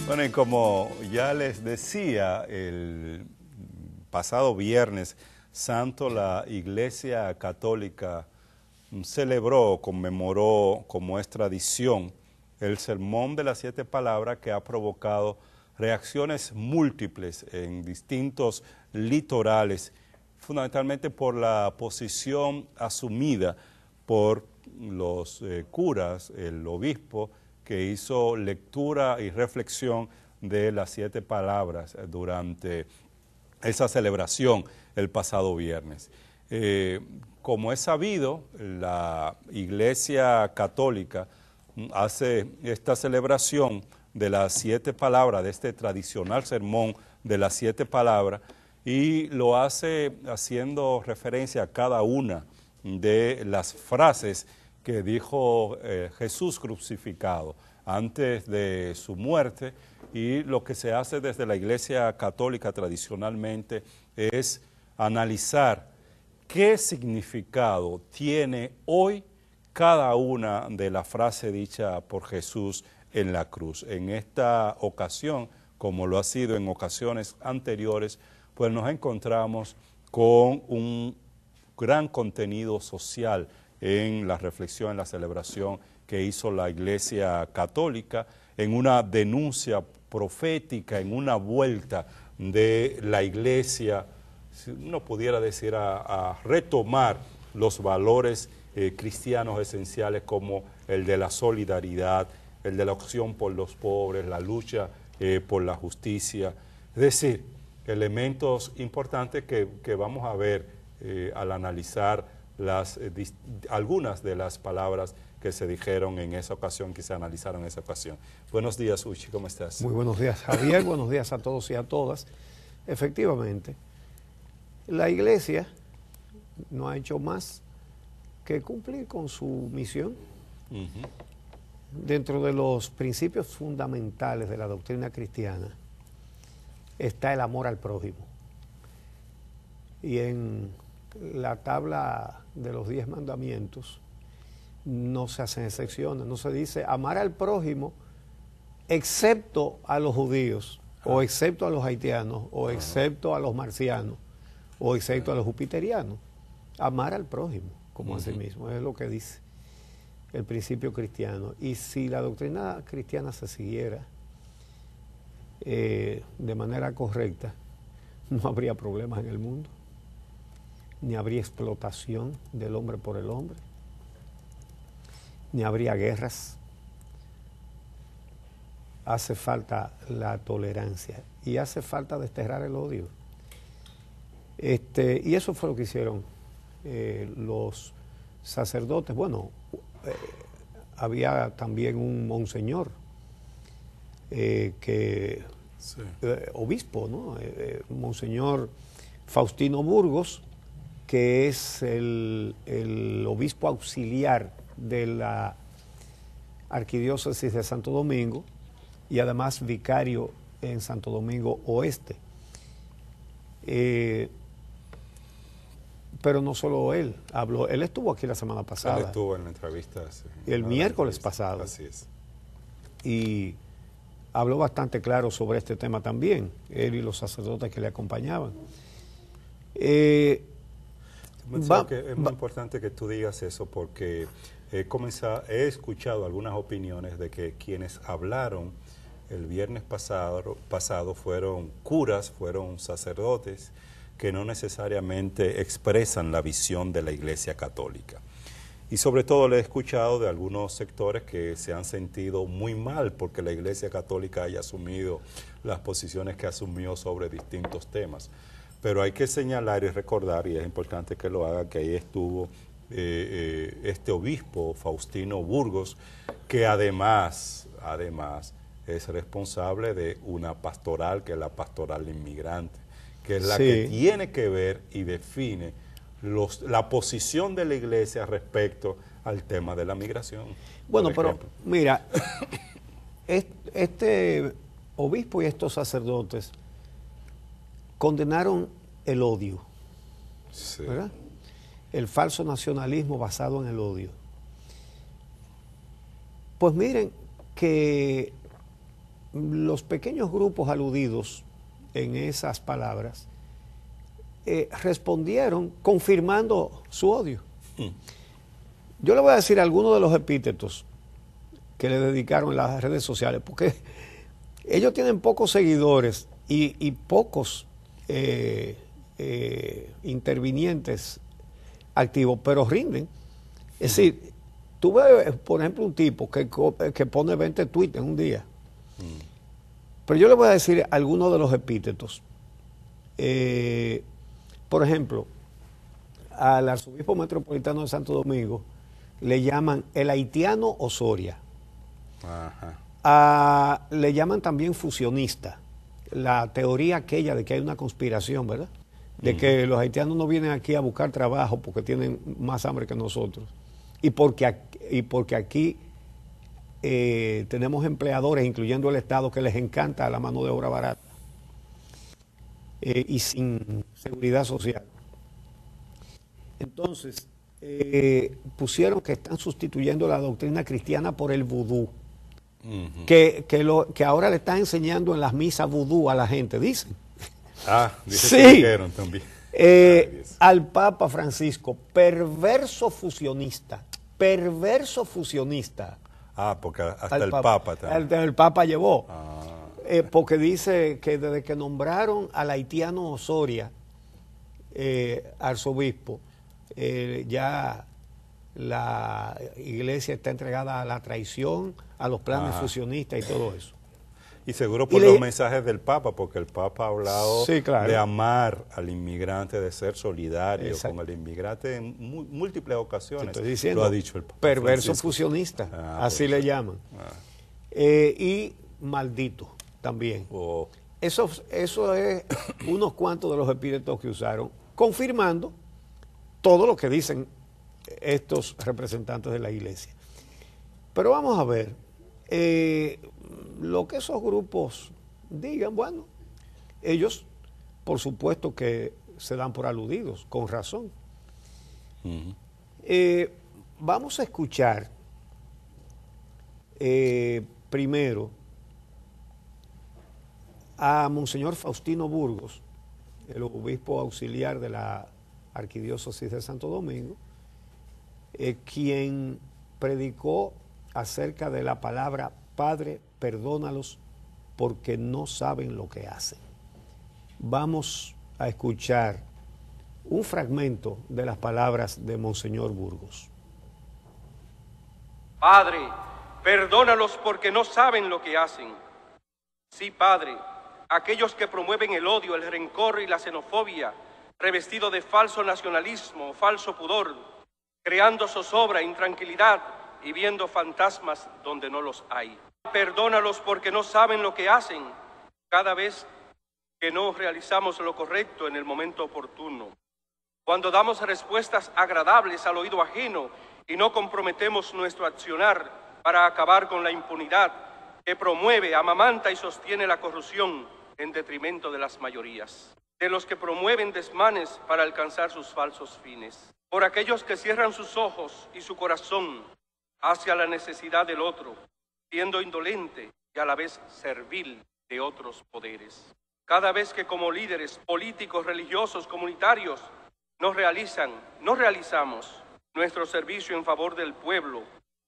Bueno, y como ya les decía, el pasado Viernes Santo la Iglesia Católica celebró, conmemoró, como es tradición, el Sermón de las 7 Palabras, que ha provocado reacciones múltiples en distintos litorales, fundamentalmente por la posición asumida por los curas, el obispo, que hizo lectura y reflexión de las 7 palabras durante esa celebración el pasado viernes. Como es sabido, la Iglesia Católica hace esta celebración de las 7 palabras, de este tradicional sermón de las 7 palabras, y lo hace haciendo referencia a cada una de las frases que dijo Jesús crucificado antes de su muerte. Y lo que se hace desde la Iglesia Católica tradicionalmente es analizar qué significado tiene hoy cada una de las frases dichas por Jesús en la cruz. En esta ocasión, como lo ha sido en ocasiones anteriores, pues nos encontramos con un gran contenido social en la reflexión, en la celebración que hizo la Iglesia Católica, en una denuncia profética, en una vuelta de la Iglesia, si uno pudiera decir, a retomar los valores cristianos esenciales como el de la solidaridad, el de la opción por los pobres, la lucha por la justicia. Es decir, elementos importantes que vamos a ver al analizar algunas de las palabras que se dijeron en esa ocasión, que se analizaron en esa ocasión. Buenos días, Uchi, ¿cómo estás? Muy buenos días, Javier. Buenos días a todos y a todas. Efectivamente, la Iglesia no ha hecho más que cumplir con su misión. Dentro de los principios fundamentales de la doctrina cristiana está el amor al prójimo. Y en la tabla de los 10 mandamientos no se hacen excepciones, no se dice amar al prójimo excepto a los judíos, o excepto a los haitianos, o excepto a los marcianos, o excepto a los jupiterianos. Amar al prójimo como a sí mismo, es lo que dice el principio cristiano. Y si la doctrina cristiana se siguiera de manera correcta, no habría problemas en el mundo, ni habría explotación del hombre por el hombre, ni habría guerras. Hace falta la tolerancia y hace falta desterrar el odio. Y eso fue lo que hicieron los sacerdotes. Bueno, había también un monseñor, obispo, ¿no? Monseñor Faustino Burgos, que es el obispo auxiliar de la Arquidiócesis de Santo Domingo y además vicario en Santo Domingo Oeste. Pero no solo él habló, él estuvo aquí la semana pasada. Él estuvo en la entrevista. Sí, el miércoles pasado. Así es. Y habló bastante claro sobre este tema también, él y los sacerdotes que le acompañaban. Es muy importante que tú digas eso, porque he escuchado algunas opiniones de que quienes hablaron el viernes pasado fueron curas, fueron sacerdotes, que no necesariamente expresan la visión de la Iglesia Católica. Y sobre todo le he escuchado de algunos sectores que se han sentido muy mal porque la Iglesia Católica haya asumido las posiciones que asumió sobre distintos temas. Pero hay que señalar y recordar, y es importante que lo haga, que ahí estuvo este obispo, Faustino Burgos, que además es responsable de una pastoral, que es la pastoral inmigrante, que es la que tiene que ver y define la posición de la Iglesia respecto al tema de la migración. Bueno, pero mira, este obispo y estos sacerdotes condenaron el odio, ¿verdad? El falso nacionalismo basado en el odio. Pues miren que los pequeños grupos aludidos en esas palabras respondieron confirmando su odio. Yo le voy a decir algunos de los epítetos que le dedicaron en las redes sociales, porque ellos tienen pocos seguidores y pocos intervinientes activos, pero rinden. Es decir, tú ves, por ejemplo, un tipo que pone 20 tweets en un día. Pero yo le voy a decir algunos de los epítetos. Por ejemplo, al arzobispo metropolitano de Santo Domingo le llaman el haitiano Osoria. Le llaman también fusionista. La teoría aquella de que hay una conspiración, ¿verdad? De que los haitianos no vienen aquí a buscar trabajo porque tienen más hambre que nosotros. Y porque aquí tenemos empleadores, incluyendo el Estado, que les encanta la mano de obra barata y sin seguridad social. Entonces, pusieron que están sustituyendo la doctrina cristiana por el vudú, que ahora le están enseñando en las misas vudú a la gente, dicen. Dice sí. que dijeron también. Al Papa Francisco, perverso fusionista. Porque hasta el Papa también. El Papa llevó. Porque dice que desde que nombraron al haitiano Osoria arzobispo, ya la iglesia está entregada a la traición, a los planes fusionistas y todo eso. Y seguro por los mensajes del Papa, porque el Papa ha hablado de amar al inmigrante, de ser solidario con el inmigrante en múltiples ocasiones. Estoy diciendo, lo ha dicho el Papa perverso Francisco. fusionista, así le llaman. Y maldito también. Eso es unos cuantos de los epítetos que usaron, confirmando todo lo que dicen estos representantes de la iglesia. Pero vamos a ver, lo que esos grupos digan, bueno, ellos por supuesto que se dan por aludidos, con razón. Vamos a escuchar primero a Monseñor Faustino Burgos, el obispo auxiliar de la Arquidiócesis de Santo Domingo, quien predicó acerca de la palabra: Padre, perdónalos porque no saben lo que hacen. Vamos a escuchar un fragmento de las palabras de Monseñor Burgos. Padre, perdónalos porque no saben lo que hacen. Sí, Padre, aquellos que promueven el odio, el rencor y la xenofobia, revestido de falso nacionalismo, falso pudor, creando zozobra, intranquilidad y viendo fantasmas donde no los hay. Perdónalos porque no saben lo que hacen cada vez que no realizamos lo correcto en el momento oportuno. Cuando damos respuestas agradables al oído ajeno y no comprometemos nuestro accionar para acabar con la impunidad que promueve, amamanta y sostiene la corrupción en detrimento de las mayorías, de los que promueven desmanes para alcanzar sus falsos fines, por aquellos que cierran sus ojos y su corazón hacia la necesidad del otro, siendo indolente y a la vez servil de otros poderes. Cada vez que como líderes políticos, religiosos, comunitarios no realizamos nuestro servicio en favor del pueblo,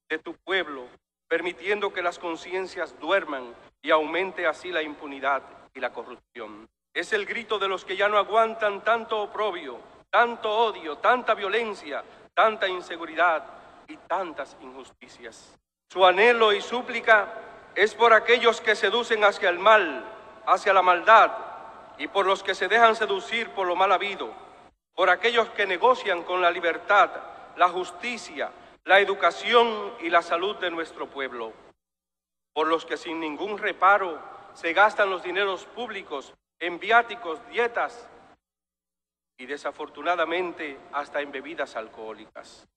de tu pueblo, permitiendo que las conciencias duerman y aumente así la impunidad y la corrupción. Es el grito de los que ya no aguantan tanto oprobio, tanto odio, tanta violencia, tanta inseguridad y tantas injusticias. Su anhelo y súplica es por aquellos que seducen hacia el mal, hacia la maldad, y por los que se dejan seducir por lo mal habido, por aquellos que negocian con la libertad, la justicia, la educación y la salud de nuestro pueblo, por los que sin ningún reparo se gastan los dineros públicos en viáticos, dietas y desafortunadamente hasta en bebidas alcohólicas.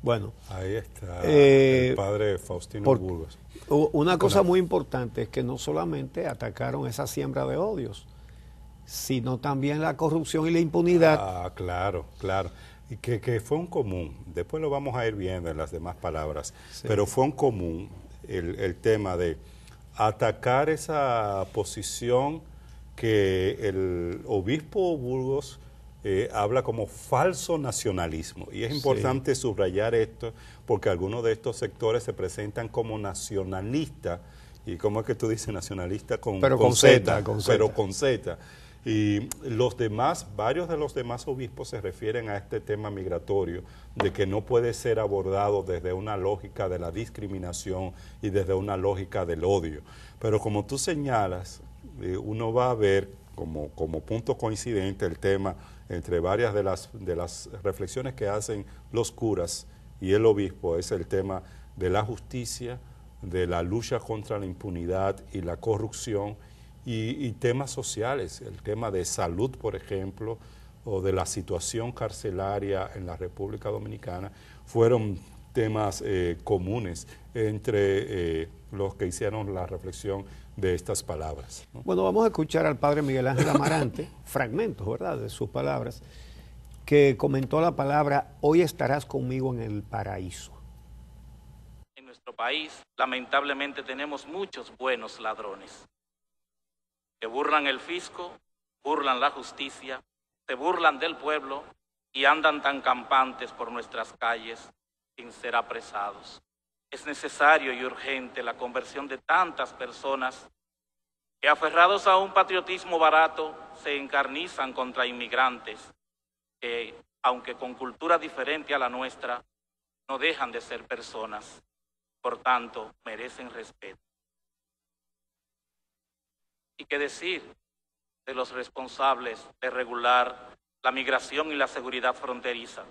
Bueno, ahí está el padre Faustino Burgos. Una cosa muy importante es que no solamente atacaron esa siembra de odios, sino también la corrupción y la impunidad. Claro. Y que fue un común, después lo vamos a ir viendo en las demás palabras, pero fue un común el tema de atacar esa posición que el obispo Burgos habla como falso nacionalismo. Y es importante subrayar esto porque algunos de estos sectores se presentan como nacionalistas. ¿Y cómo es que tú dices nacionalista? Pero con Z. Pero con Z. Y los demás, varios de los demás obispos se refieren a este tema migratorio, de que no puede ser abordado desde una lógica de la discriminación y desde una lógica del odio. Pero como tú señalas, uno va a ver como punto coincidente el tema entre varias de las reflexiones que hacen los curas y el obispo, es el tema de la justicia, de la lucha contra la impunidad y la corrupción, y temas sociales, el tema de salud, por ejemplo, o de la situación carcelaria en la República Dominicana, fueron temas comunes entre los que hicieron la reflexión de estas palabras, ¿no? Bueno, vamos a escuchar al padre Miguel Ángel Amarante, fragmentos, ¿verdad?, de sus palabras, que comentó la palabra: hoy estarás conmigo en el paraíso. En nuestro país, lamentablemente, tenemos muchos buenos ladrones que burlan el fisco, burlan la justicia, se burlan del pueblo y andan tan campantes por nuestras calles sin ser apresados. Es necesario y urgente la conversión de tantas personas que, aferrados a un patriotismo barato, se encarnizan contra inmigrantes que, aunque con cultura diferente a la nuestra, no dejan de ser personas, por tanto, merecen respeto. ¿Y qué decir de los responsables de regular la migración y la seguridad fronteriza?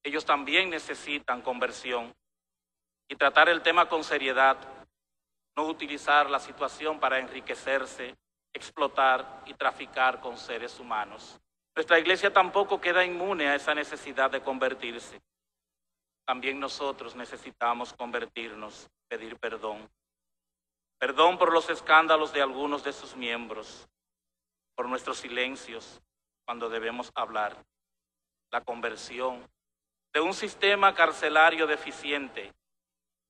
Ellos también necesitan conversión y tratar el tema con seriedad, no utilizar la situación para enriquecerse, explotar y traficar con seres humanos. Nuestra iglesia tampoco queda inmune a esa necesidad de convertirse. También nosotros necesitamos convertirnos, pedir perdón. Perdón por los escándalos de algunos de sus miembros, por nuestros silencios cuando debemos hablar. La conversión de un sistema carcelario deficiente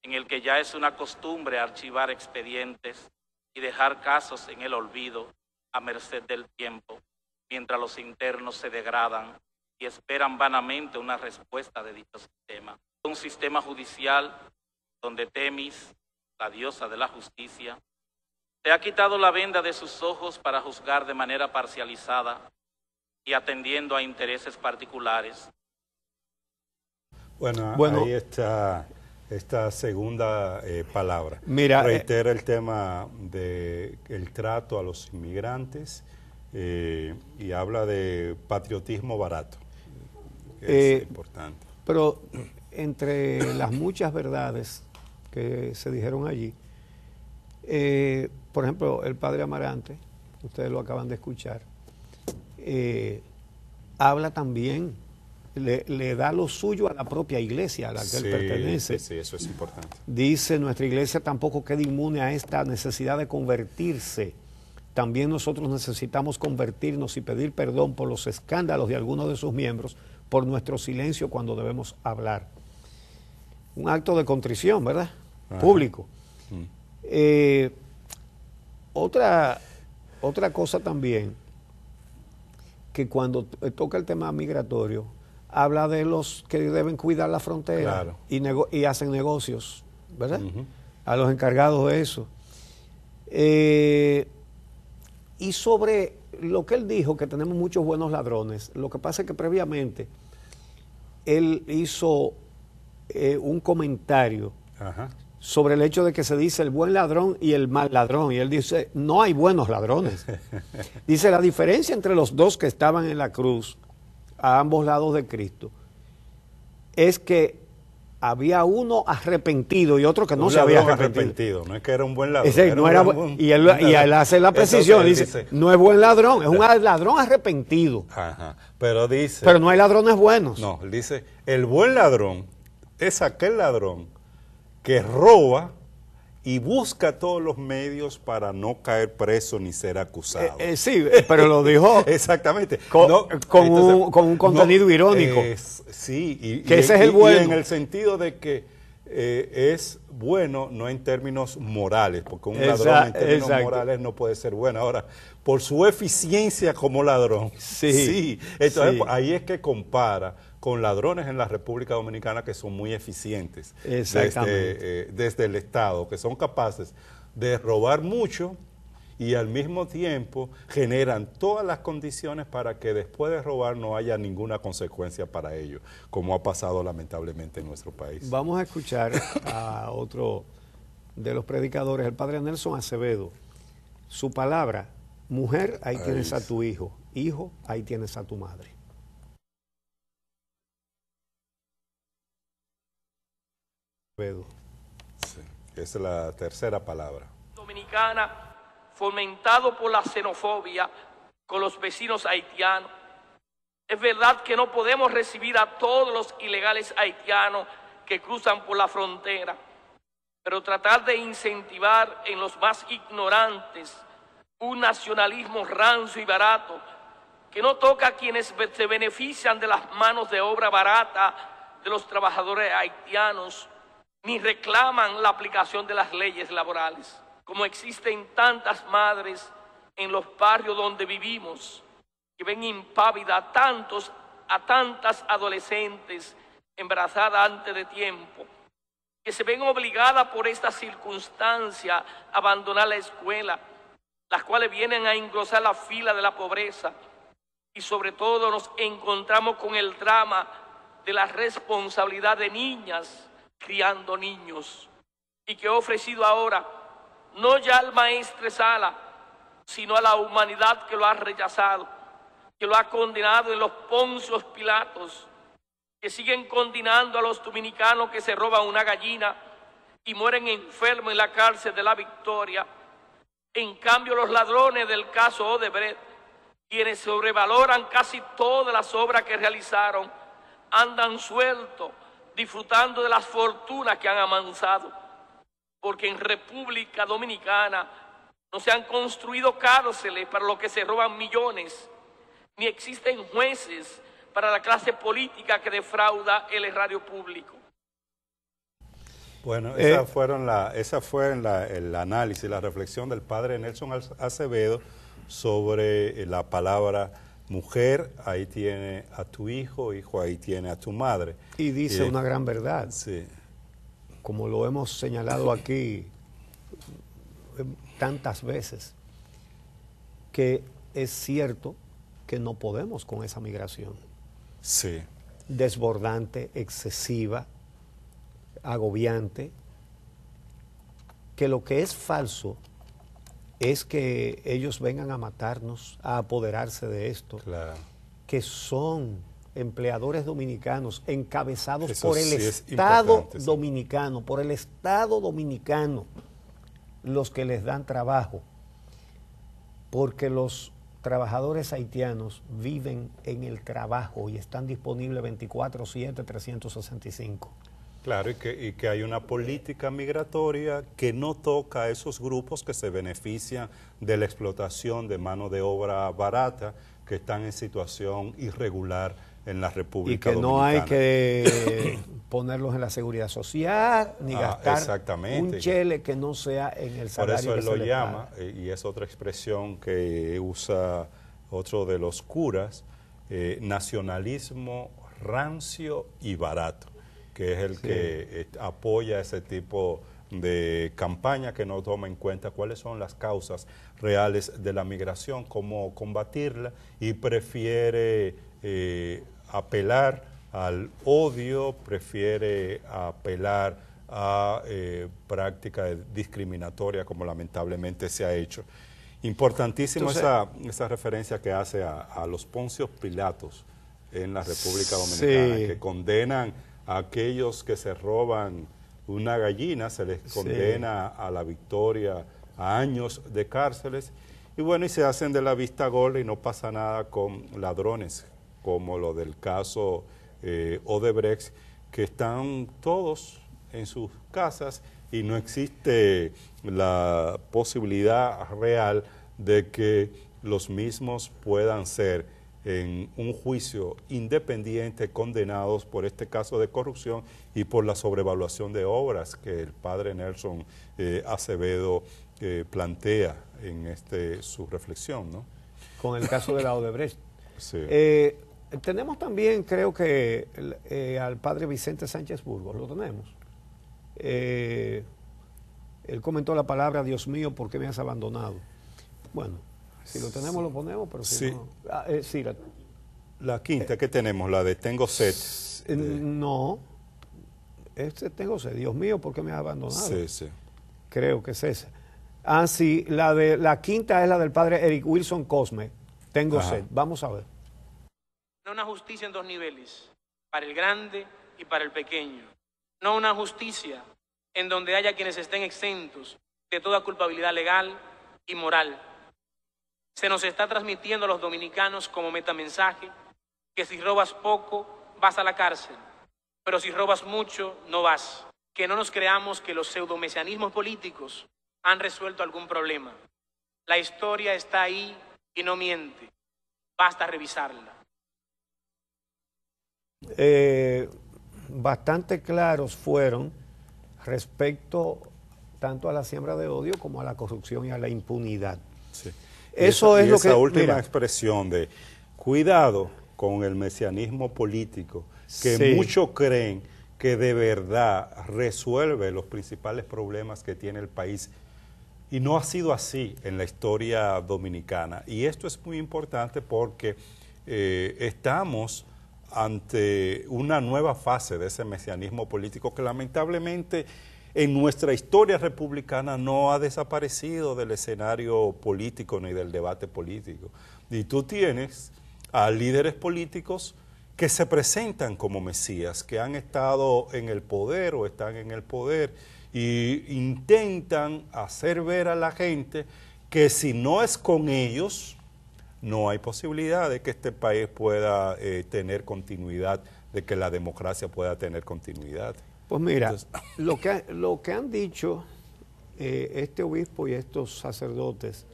en el que ya es una costumbre archivar expedientes y dejar casos en el olvido a merced del tiempo, mientras los internos se degradan y esperan vanamente una respuesta de dicho sistema. Un sistema judicial donde Temis, la diosa de la justicia, se ha quitado la venda de sus ojos para juzgar de manera parcializada y atendiendo a intereses particulares. Bueno, ahí está esta segunda palabra. Mira, reitera el tema del trato a los inmigrantes y habla de patriotismo barato, que es importante. Pero entre las muchas verdades que se dijeron allí, por ejemplo, el padre Amarante, ustedes lo acaban de escuchar, habla también, le da lo suyo a la propia iglesia a la que él pertenece. Sí, eso es importante. Dice: nuestra iglesia tampoco queda inmune a esta necesidad de convertirse. También nosotros necesitamos convertirnos y pedir perdón por los escándalos de algunos de sus miembros, por nuestro silencio cuando debemos hablar. Un acto de contrición, ¿verdad? Ajá. Público. Otra cosa también, que cuando toca el tema migratorio, habla de los que deben cuidar la frontera, claro, y hacen negocios, ¿verdad? A los encargados de eso. Y sobre lo que él dijo, que tenemos muchos buenos ladrones, lo que pasa es que previamente él hizo un comentario sobre el hecho de que se dice el buen ladrón y el mal ladrón, y él dice: no hay buenos ladrones. Dice: la diferencia entre los dos que estaban en la cruz a ambos lados de Cristo es que había uno arrepentido y otro que no se había arrepentido. No es que era un buen ladrón. Y él hace la precisión, dice: no es buen ladrón, es un ladrón arrepentido. Ajá. Pero dice... Pero no hay ladrones buenos. No, él dice: el buen ladrón es aquel ladrón que roba y busca todos los medios para no caer preso ni ser acusado. Sí, pero lo dijo exactamente. Con un contenido irónico. Sí, que ese es el bueno. Y en el sentido de que es bueno no en términos morales, porque un ladrón en términos morales no puede ser bueno. Ahora, por su eficiencia como ladrón, sí. Entonces, ahí es que compara con ladrones en la República Dominicana que son muy eficientes desde el Estado, que son capaces de robar mucho y al mismo tiempo generan todas las condiciones para que después de robar no haya ninguna consecuencia para ellos, como ha pasado lamentablemente en nuestro país. Vamos a escuchar a otro de los predicadores, el padre Nelson Acevedo. Su palabra: mujer, ahí tienes a tu hijo; hijo, ahí tienes a tu madre. Acevedo. Sí, esa es la tercera palabra. Dominicana, fomentado por la xenofobia con los vecinos haitianos. Es verdad que no podemos recibir a todos los ilegales haitianos que cruzan por la frontera, pero tratar de incentivar en los más ignorantes un nacionalismo rancio y barato que no toca a quienes se benefician de las manos de obra barata de los trabajadores haitianos, ni reclaman la aplicación de las leyes laborales. Como existen tantas madres en los barrios donde vivimos que ven impávida a tantas adolescentes embarazadas antes de tiempo, que se ven obligadas por esta circunstancia a abandonar la escuela, las cuales vienen a engrosar la fila de la pobreza, y sobre todo nos encontramos con el drama de la responsabilidad de niñas criando niños, y que he ofrecido ahora no ya al maestre Sala, sino a la humanidad que lo ha rechazado, que lo ha condenado en los Poncios Pilatos, que siguen condenando a los dominicanos que se roban una gallina y mueren enfermos en la cárcel de La Victoria. En cambio, los ladrones del caso Odebrecht, quienes sobrevaloran casi todas las obras que realizaron, andan sueltos, disfrutando de las fortunas que han amansado, porque en República Dominicana no se han construido cárceles para los que se roban millones, ni existen jueces para la clase política que defrauda el erario público. Bueno, esa fue el análisis, la reflexión del padre Nelson Acevedo sobre la palabra mujer, ahí tiene a tu hijo; hijo, ahí tiene a tu madre. Y dice una gran verdad. Sí. Como lo hemos señalado aquí tantas veces, que es cierto que no podemos con esa migración. Sí. Desbordante, excesiva, agobiante, que lo que es falso es que ellos vengan a matarnos, a apoderarse de esto, Claro. que son empleadores dominicanos encabezados Eso por el sí es Estado importante, sí. dominicano, por el Estado dominicano, los que les dan trabajo, porque los trabajadores haitianos viven en el trabajo y están disponibles 24/7, 365. Claro, y que hay una política migratoria que no toca a esos grupos que se benefician de la explotación de mano de obra barata, que están en situación irregular en la República Dominicana. Y que no hay que ponerlos en la seguridad social, ni gastar un chele que no sea en el salario que se les paga. Por eso él lo llama, y es otra expresión que usa otro de los curas, nacionalismo rancio y barato, que es el que apoya ese tipo de campaña que no toma en cuenta cuáles son las causas reales de la migración, cómo combatirla, y prefiere apelar al odio, prefiere apelar a prácticas discriminatorias como lamentablemente se ha hecho. Importantísimo esa referencia que hace a los Poncios Pilatos en la República Dominicana, que condenan a aquellos que se roban una gallina, se les condena a La Victoria a años de cárceles, y bueno, y se hacen de la vista gorda y no pasa nada con ladrones, como lo del caso Odebrecht, que están todos en sus casas y no existe la posibilidad real de que los mismos puedan ser en un juicio independiente, condenados por este caso de corrupción y por la sobrevaluación de obras que el padre Nelson Acevedo plantea en su reflexión, ¿no? Con el caso de la Odebrecht. Sí. Tenemos también, creo que, al padre Vicente Sánchez Burgos, lo tenemos. Él comentó la palabra, Dios mío, ¿por qué me has abandonado? Bueno, si lo tenemos lo ponemos, pero si sí. no... sí, La quinta que tenemos, la de Tengo sed. No, tengo sed, Dios mío, ¿por qué me has abandonado? Sí, sí. Creo que es esa. Ah, sí, la quinta es la del padre Eric Wilson Cosme, Tengo sed. Vamos a ver. No una justicia en dos niveles, para el grande y para el pequeño. No una justicia en donde haya quienes estén exentos de toda culpabilidad legal y moral. Se nos está transmitiendo a los dominicanos como metamensaje que si robas poco vas a la cárcel, pero si robas mucho no vas. Que no nos creamos que los pseudomesianismos políticos han resuelto algún problema. La historia está ahí y no miente. Basta revisarla. Bastante claros fueron respecto tanto a la siembra de odio como a la corrupción y a la impunidad. Sí. Eso es lo que... Esa última mira, expresión de cuidado con el mesianismo político, que sí, muchos creen que de verdad resuelve los principales problemas que tiene el país. Y no ha sido así en la historia dominicana. Y esto es muy importante porque estamos ante una nueva fase de ese mesianismo político que lamentablemente en nuestra historia republicana no ha desaparecido del escenario político ni del debate político. Y tú tienes a líderes políticos que se presentan como mesías, que han estado en el poder o están en el poder y intentan hacer ver a la gente que si no es con ellos, no hay posibilidad de que este país pueda tener continuidad, de que la democracia pueda tener continuidad. pues mira, entonces, lo que han dicho este obispo y estos sacerdotes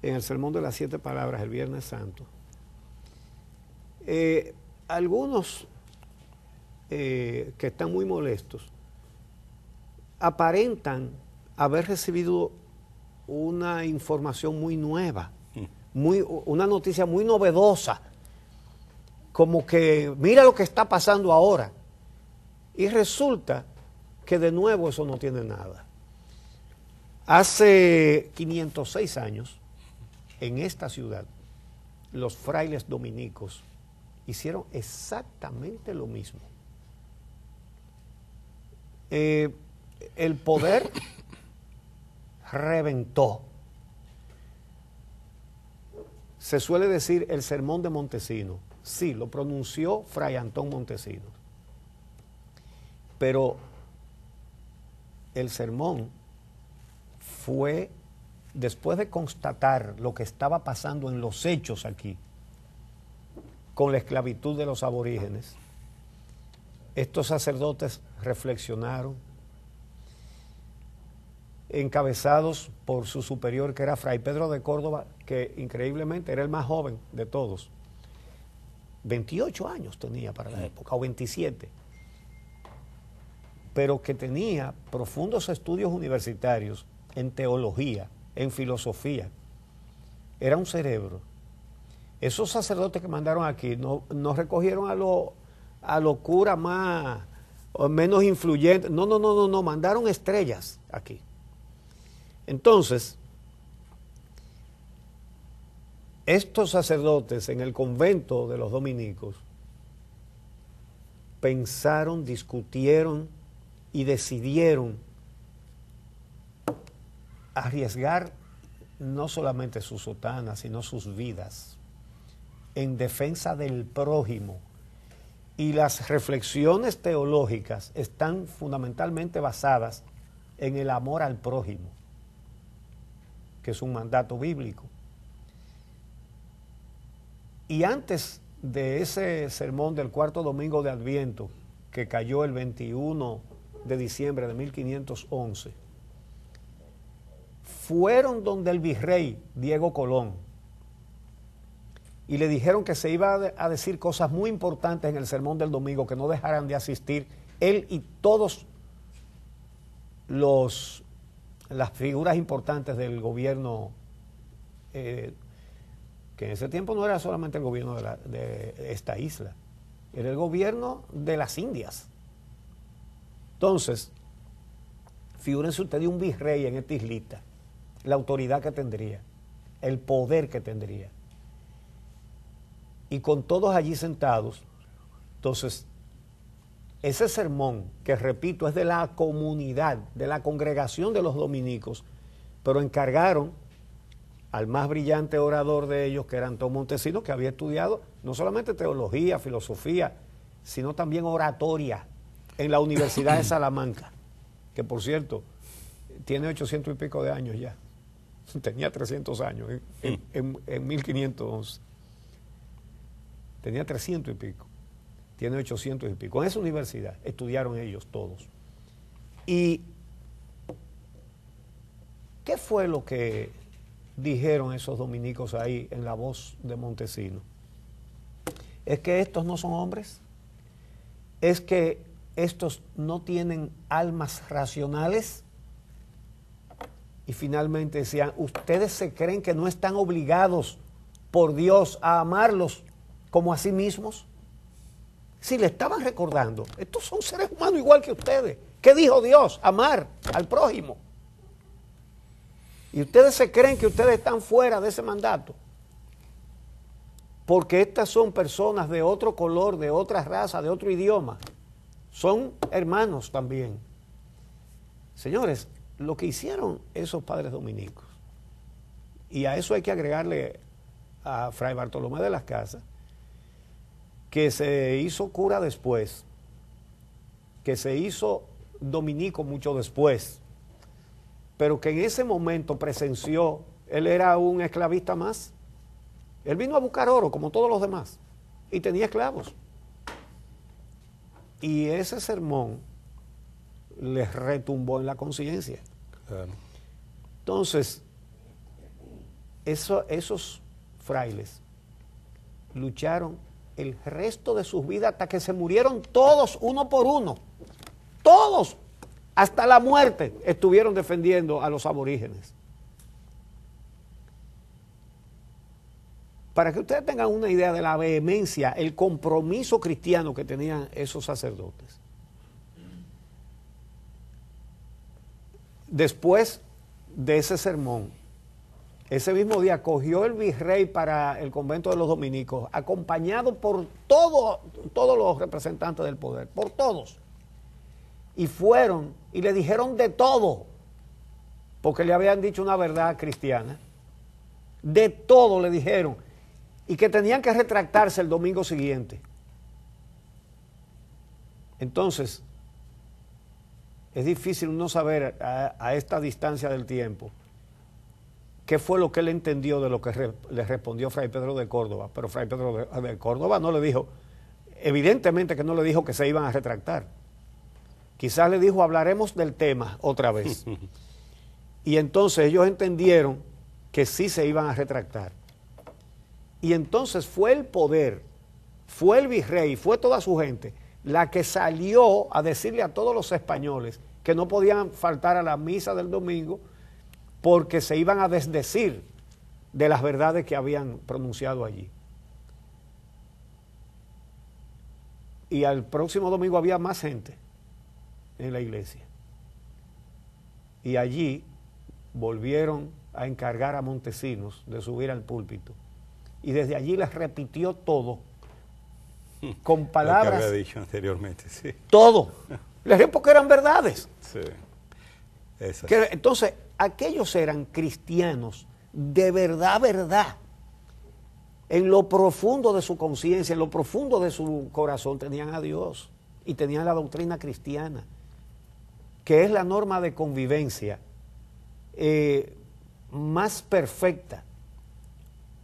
en el Sermón de las 7 Palabras el Viernes Santo, algunos que están muy molestos aparentan haber recibido una información muy nueva, una noticia muy novedosa, como que mira lo que está pasando ahora, y resulta que de nuevo eso no tiene nada. Hace 506 años, en esta ciudad, los frailes dominicos hicieron exactamente lo mismo. El poder reventó. Se suele decir el sermón de Montesinos. Sí, lo pronunció Fray Antón Montesinos. Pero el sermón fue, después de constatar lo que estaba pasando en los hechos aquí, con la esclavitud de los aborígenes, estos sacerdotes reflexionaron, encabezados por su superior, que era Fray Pedro de Córdoba, que increíblemente era el más joven de todos. 28 años tenía para la época, o 27. Pero que tenía profundos estudios universitarios en teología, en filosofía. Era un cerebro. Esos sacerdotes que mandaron aquí no recogieron a los curas más o menos influyentes. No, mandaron estrellas aquí. Entonces, estos sacerdotes en el convento de los dominicos pensaron, discutieron y decidieron arriesgar no solamente su sotana, sino sus vidas en defensa del prójimo. Y las reflexiones teológicas están fundamentalmente basadas en el amor al prójimo, que es un mandato bíblico. Y antes de ese sermón del cuarto domingo de Adviento, que cayó el 21 de diciembre de 1511, fueron donde el virrey Diego Colón y le dijeron que se iba a decir cosas muy importantes en el sermón del domingo, que no dejaran de asistir él y todos las figuras importantes del gobierno, que en ese tiempo no era solamente el gobierno de esta isla, era el gobierno de las Indias. Entonces, figúrense ustedes un virrey en esta islita, la autoridad que tendría, el poder que tendría. Y con todos allí sentados, entonces, ese sermón, que repito, es de la comunidad, de la congregación de los dominicos, pero encargaron al más brillante orador de ellos, que era Antón Montesinos, que había estudiado no solamente teología, filosofía, sino también oratoria en la Universidad de Salamanca, que por cierto, tiene 800 y pico de años ya. Tenía 300 años en 1511. Tenía 300 y pico. Tiene 800 y pico. En esa universidad estudiaron ellos todos. ¿Y qué fue lo que dijeron esos dominicos ahí en la voz de Montesinos? ¿Es que estos no son hombres? ¿Es que estos no tienen almas racionales? Y finalmente decían, ¿ustedes se creen que no están obligados por Dios a amarlos como a sí mismos? Si le estaban recordando, estos son seres humanos igual que ustedes. ¿Qué dijo Dios? Amar al prójimo. Y ustedes se creen que ustedes están fuera de ese mandato, porque estas son personas de otro color, de otra raza, de otro idioma. Son hermanos también. Señores, lo que hicieron esos padres dominicos, y a eso hay que agregarle a Fray Bartolomé de las Casas, que se hizo cura después, que se hizo dominico mucho después, pero que en ese momento presenció, él era un esclavista más. Él vino a buscar oro como todos los demás y tenía esclavos. Y ese sermón les retumbó en la conciencia. Claro. Entonces, esos frailes lucharon el resto de sus vidas hasta que se murieron todos, uno por uno. Todos, hasta la muerte, estuvieron defendiendo a los aborígenes. Para que ustedes tengan una idea de la vehemencia, el compromiso cristiano que tenían esos sacerdotes. Después de ese sermón, ese mismo día cogió el virrey para el convento de los dominicos, acompañado por todos los representantes del poder, por todos. Y fueron y le dijeron de todo, porque le habían dicho una verdad cristiana. De todo le dijeron. Y que tenían que retractarse el domingo siguiente. Entonces, es difícil uno saber a esta distancia del tiempo qué fue lo que él entendió de lo que le respondió Fray Pedro de Córdoba. Pero Fray Pedro de Córdoba no le dijo, evidentemente que no le dijo que se iban a retractar. Quizás le dijo, hablaremos del tema otra vez. Y entonces ellos entendieron que sí se iban a retractar. Y entonces fue el poder, fue el virrey, fue toda su gente la que salió a decirle a todos los españoles que no podían faltar a la misa del domingo porque se iban a desdecir de las verdades que habían pronunciado allí. Y al próximo domingo había más gente en la iglesia. Y allí volvieron a encargar a Montesinos de subir al púlpito. Y desde allí les repitió todo, con palabras. Lo que había dicho anteriormente, sí. Todo. Les repito porque eran verdades. Sí. Entonces, aquellos eran cristianos de verdad, verdad. En lo profundo de su conciencia, en lo profundo de su corazón, tenían a Dios y tenían la doctrina cristiana, que es la norma de convivencia más perfecta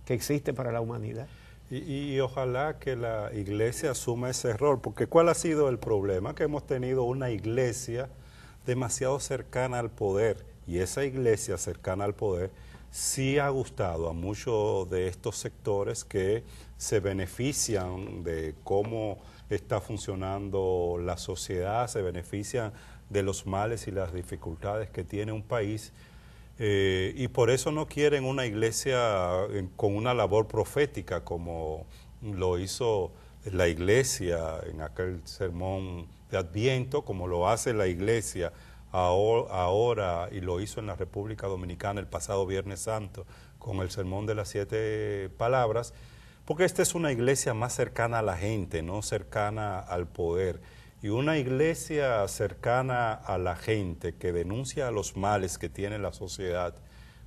que existe para la humanidad. Y ojalá que la iglesia asuma ese error, porque ¿cuál ha sido el problema? Que hemos tenido una iglesia demasiado cercana al poder, y esa iglesia cercana al poder sí ha gustado a muchos de estos sectores que se benefician de cómo está funcionando la sociedad, se benefician de los males y las dificultades que tiene un país, y por eso no quieren una iglesia con una labor profética como lo hizo la iglesia en aquel sermón de Adviento, como lo hace la iglesia ahora y lo hizo en la República Dominicana el pasado Viernes Santo con el sermón de las 7 palabras, porque esta es una iglesia más cercana a la gente, no cercana al poder. Y una iglesia cercana a la gente que denuncia los males que tiene la sociedad,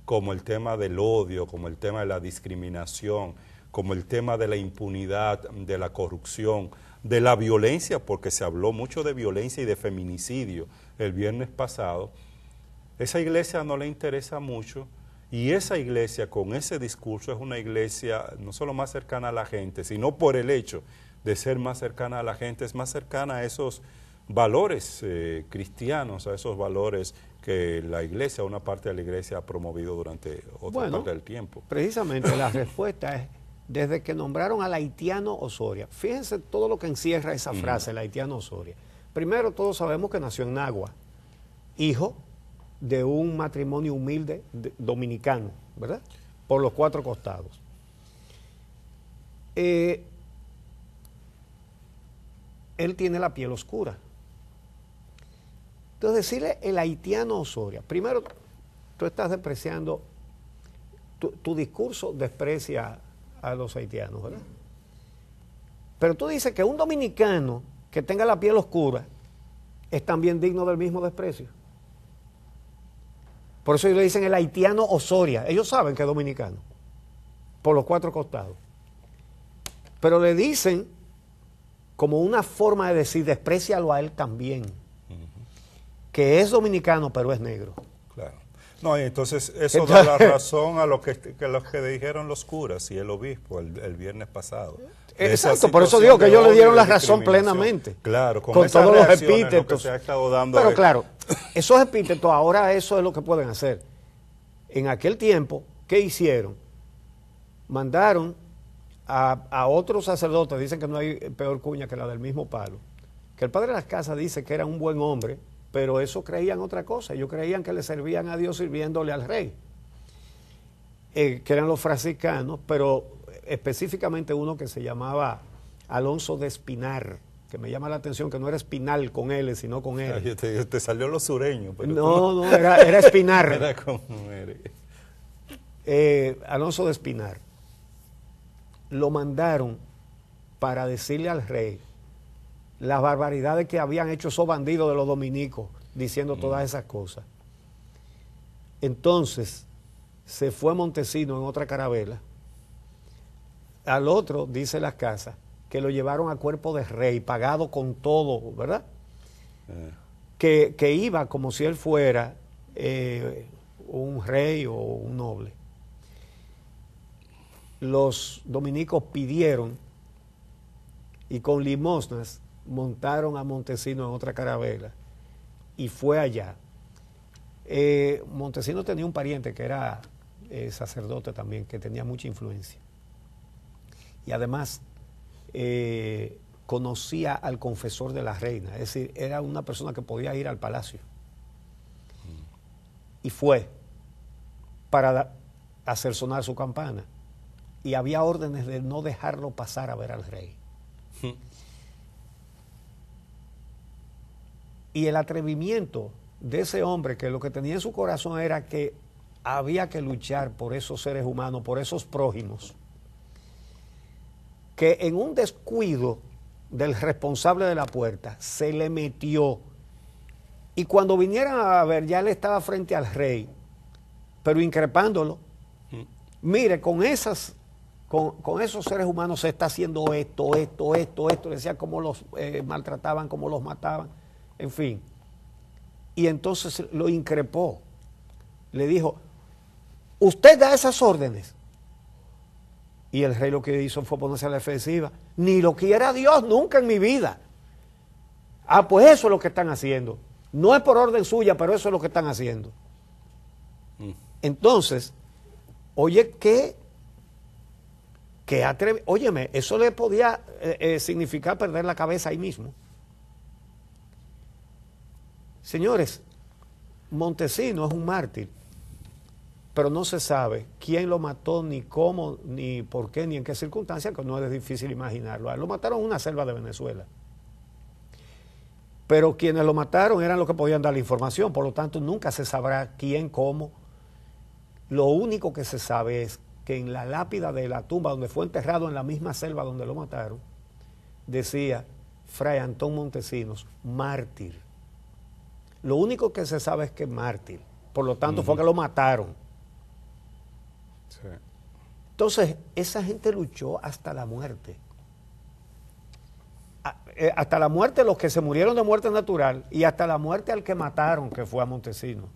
como el tema del odio, como el tema de la discriminación, como el tema de la impunidad, de la corrupción, de la violencia, porque se habló mucho de violencia y de feminicidio el viernes pasado. Esa iglesia no le interesa mucho, y esa iglesia con ese discurso es una iglesia no solo más cercana a la gente, sino por el hecho de ser más cercana a la gente, es más cercana a esos valores cristianos, a esos valores que la iglesia, una parte de la iglesia ha promovido durante otra parte del tiempo. Precisamente la respuesta es, desde que nombraron al haitiano Osoria, fíjense todo lo que encierra esa frase, el haitiano Osoria. Primero, todos sabemos que nació en Nagua, hijo de un matrimonio humilde dominicano, ¿verdad? Por los 4 costados. Él tiene la piel oscura. Entonces, decirle el haitiano Osoria, primero, tú estás despreciando, tu discurso desprecia a los haitianos, ¿verdad? Pero tú dices que un dominicano que tenga la piel oscura es también digno del mismo desprecio. Por eso ellos le dicen el haitiano Osoria. Ellos saben que es dominicano, por los 4 costados. Pero le dicen, como una forma de decir, desprécialo a él también, que es dominicano pero es negro. Claro. No, y entonces eso da la razón a lo que los que dijeron los curas y el obispo el viernes pasado. Exacto, por eso digo que ellos le dieron la razón plenamente. Claro, con todos los epítetos. Lo que se ha estado dando pero claro, esos epítetos ahora eso es lo que pueden hacer. En aquel tiempo, ¿qué hicieron? Mandaron a otros sacerdotes, dicen que no hay peor cuña que la del mismo palo, que el padre de las casas dice que era un buen hombre, pero eso creían otra cosa. Ellos creían que le servían a Dios sirviéndole al rey, que eran los franciscanos, pero específicamente uno que se llamaba Alonso de Espinar, que me llama la atención que no era Espinal con L, sino con R. Te salió lo sureño. Pero no, era Espinar. Era como Alonso de Espinar. Lo mandaron para decirle al rey las barbaridades que habían hecho esos bandidos de los dominicos, diciendo todas esas cosas. Entonces, se fue Montesino en otra carabela. Al otro, dice las casas, que lo llevaron a cuerpo de rey, pagado con todo, ¿verdad? Que iba como si él fuera un rey o un noble. Los dominicos pidieron y con limosnas montaron a Montesino en otra carabela y fue allá. Montesino tenía un pariente que era sacerdote también, que tenía mucha influencia. Y además conocía al confesor de la reina, es decir, era una persona que podía ir al palacio. Y fue para hacer sonar su campana. Y había órdenes de no dejarlo pasar a ver al rey. Y el atrevimiento de ese hombre, que lo que tenía en su corazón era que había que luchar por esos seres humanos, por esos prójimos, que en un descuido del responsable de la puerta se le metió, y cuando vinieran a ver ya él estaba frente al rey, pero increpándolo. Mire, con esos seres humanos se está haciendo esto, le decía cómo los maltrataban, cómo los mataban, en fin. Y entonces lo increpó, le dijo, ¿usted da esas órdenes? Y el rey lo que hizo fue ponerse a la defensiva. Ni lo quiera Dios nunca en mi vida. Ah, pues eso es lo que están haciendo. No es por orden suya, pero eso es lo que están haciendo. Entonces, Oye, óyeme, eso le podía significar perder la cabeza ahí mismo. Señores, Montesinos es un mártir, pero no se sabe quién lo mató, ni cómo, ni por qué, ni en qué circunstancias, que no es difícil imaginarlo. A él lo mataron en una selva de Venezuela. Pero quienes lo mataron eran los que podían dar la información, por lo tanto nunca se sabrá quién, cómo. Lo único que se sabe es que en la lápida de la tumba donde fue enterrado en la misma selva donde lo mataron, decía Fray Antón Montesinos, mártir. Lo único que se sabe es que es mártir, por lo tanto fue que lo mataron. Sí. Entonces, esa gente luchó hasta la muerte. Hasta la muerte los que se murieron de muerte natural y hasta la muerte al que mataron, que fue a Montesinos.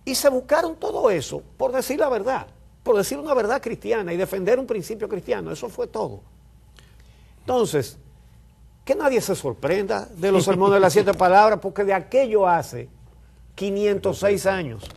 Y se buscaron todo eso por decir la verdad, por decir una verdad cristiana y defender un principio cristiano. Eso fue todo. Entonces, que nadie se sorprenda de los sermones de las 7 palabras, porque de aquello hace 506 años.